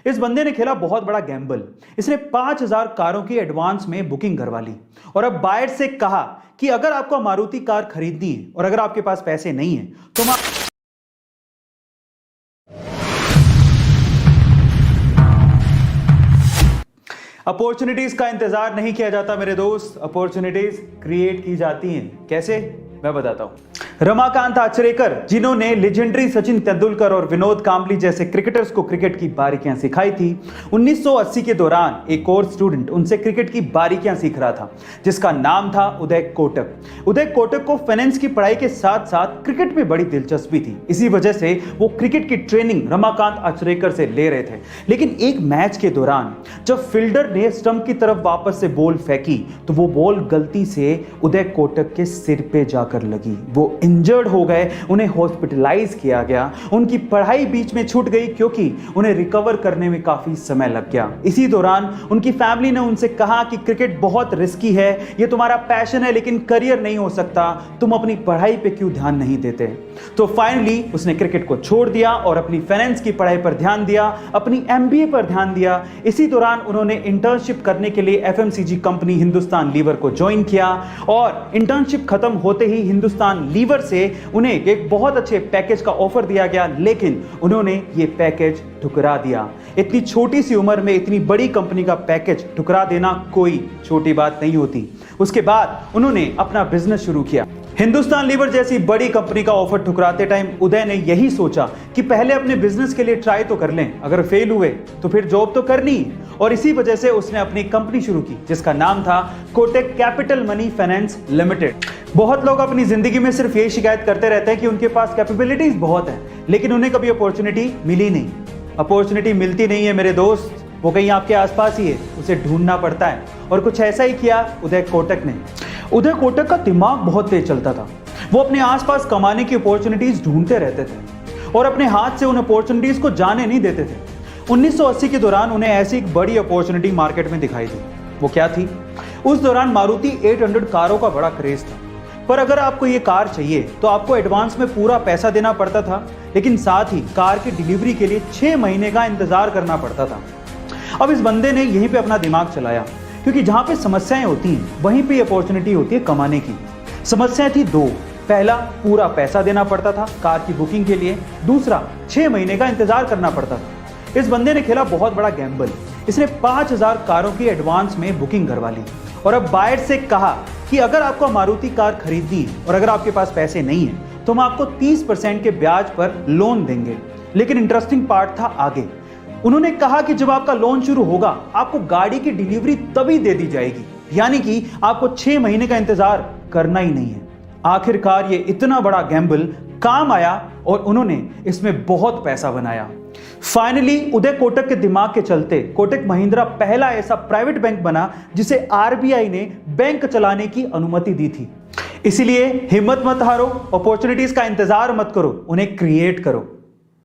इस बंदे ने खेला बहुत बड़ा गैम्बल। इसने 5000 कारों की एडवांस में बुकिंग करवा ली और अब बायर से कहा कि अगर आपको मारुति कार खरीदनी है और अगर आपके पास पैसे नहीं है तो अपॉर्चुनिटीज का इंतजार नहीं किया जाता मेरे दोस्त, अपॉर्चुनिटीज क्रिएट की जाती हैं। कैसे, मैं बताता हूं। रमाकांत आचरेकर, जिन्होंने लेजेंडरी सचिन तेंदुलकर और विनोद कांबली जैसे क्रिकेटर्स को क्रिकेट की बारीकियां सिखाई थी, 1980 के दौरान एक और स्टूडेंट उनसे क्रिकेट की बारीकियां सीख रहा था जिसका नाम था उदय कोटक। उदय कोटक को फाइनेंस की पढ़ाई के साथ साथ क्रिकेट में बड़ी दिलचस्पी थी। इसी वजह से वो क्रिकेट की ट्रेनिंग रमाकांत आचरेकर से ले रहे थे। लेकिन एक मैच के दौरान जब फील्डर ने स्टंप की तरफ वापस से बॉल फेंकी तो वो बॉल गलती से उदय कोटक के सिर पे जाकर लगी। वो इंजर्ड हो गए, उन्हें हॉस्पिटलाइज किया गया। उनकी पढ़ाई बीच में छूट गई क्योंकि उन्हें रिकवर करने में काफी समय लग गया। इसी दौरान उनकी फैमिली ने उनसे कहा कि क्रिकेट बहुत रिस्की है, ये तुम्हारा पैशन है लेकिन करियर नहीं हो सकता, तुम अपनी पढ़ाई पे क्यों ध्यान नहीं देते। तो फाइनली उसने क्रिकेट को छोड़ दिया और अपनी फाइनेंस की पढ़ाई पर ध्यान दिया, अपनी एमबीए पर ध्यान दिया। इसी दौरान उन्होंने इंटर्नशिप करने के लिए एफएमसीजी कंपनी हिंदुस्तान लीवर को ज्वाइन किया और इंटर्नशिप खत्म होते ही हिंदुस्तान लीवर से उन्हें एक बहुत अच्छे पैकेज का ऑफर दिया गया, लेकिन उन्होंने ये पैकेज ठुकरा दिया। इतनी छोटी सी उम्र में इतनी बड़ी कंपनी का पैकेज ठुकरा देना कोई छोटी बात नहीं होती। उसके बाद उन्होंने अपना बिजनेस शुरू किया। हिंदुस्तान लीवर जैसी बड़ी कंपनी का ऑफर ठुकराते टाइम उदय ने यही सोचा कि पहले अपने बिजनेस के लिए ट्राई तो कर लें, अगर फेल हुए तो फिर जॉब तो करनी है। और इसी वजह से उसने अपनी कंपनी शुरू की जिसका नाम था Kotak capital money finance limited. बहुत लोग अपनी जिंदगी में सिर्फ ये शिकायत करते रहते हैं कि उनके पास कैपेबिलिटीज बहुत है लेकिन उन्हें कभी अपॉर्चुनिटी मिली नहीं। अपॉर्चुनिटी मिलती नहीं है मेरे दोस्त, वो कहीं आपके आसपास ही है, उसे ढूंढना पड़ता है। और कुछ ऐसा ही किया उदय कोटक ने। उदय कोटक का दिमाग बहुत तेज चलता था। वो अपने आसपास कमाने की अपॉर्चुनिटीज ढूंढते रहते थे और अपने हाथ से उन अपॉर्चुनिटीज को जाने नहीं देते थे। 1980 के दौरान उन्हें ऐसी एक बड़ी अपॉर्चुनिटी मार्केट में दिखाई दी। वो क्या थी? उस दौरान मारुति 800 कारों का बड़ा क्रेज था, पर अगर आपको ये कार चाहिए तो आपको एडवांस में पूरा पैसा देना पड़ता था, लेकिन साथ ही कार की डिलीवरी के लिए 6 महीने का इंतजार करना पड़ता था। अब इस बंदे ने यहीं पे अपना दिमाग चलाया क्योंकि जहां पे समस्याएं होती हैं वहीं पे अपॉर्चुनिटी होती है कमाने की। समस्याएं थी दो। पहला, पूरा पैसा देना पड़ता था कार की बुकिंग के लिए। दूसरा, 6 महीने का इंतजार करना पड़ता था। इस बंदे ने खेला बहुत बड़ा गैम्बल। इसने 5000 कारों की एडवांस में बुकिंग करवा ली और अब बायर से कहा कि अगर आपको मारुति कार खरीदनी है और अगर आपके पास पैसे नहीं है तो हम आपको 30% के ब्याज पर लोन देंगे। लेकिन इंटरेस्टिंग पार्ट था आगे। उन्होंने कहा कि जब आपका लोन शुरू होगा आपको गाड़ी की डिलीवरी तभी दे दी जाएगी, यानी कि आपको 6 महीने का इंतजार करना ही नहीं है। आखिरकार ये इतना बड़ा गैम्बल काम आया और उन्होंने इसमें बहुत पैसा बनाया। फाइनली उदय कोटक के दिमाग के चलते कोटक महिंद्रा पहला ऐसा प्राइवेट बैंक बना जिसे आरबीआई ने बैंक चलाने की अनुमति दी थी। इसीलिए हिम्मत मत हारो, अपॉर्चुनिटीज का इंतजार मत करो, उन्हें क्रिएट करो।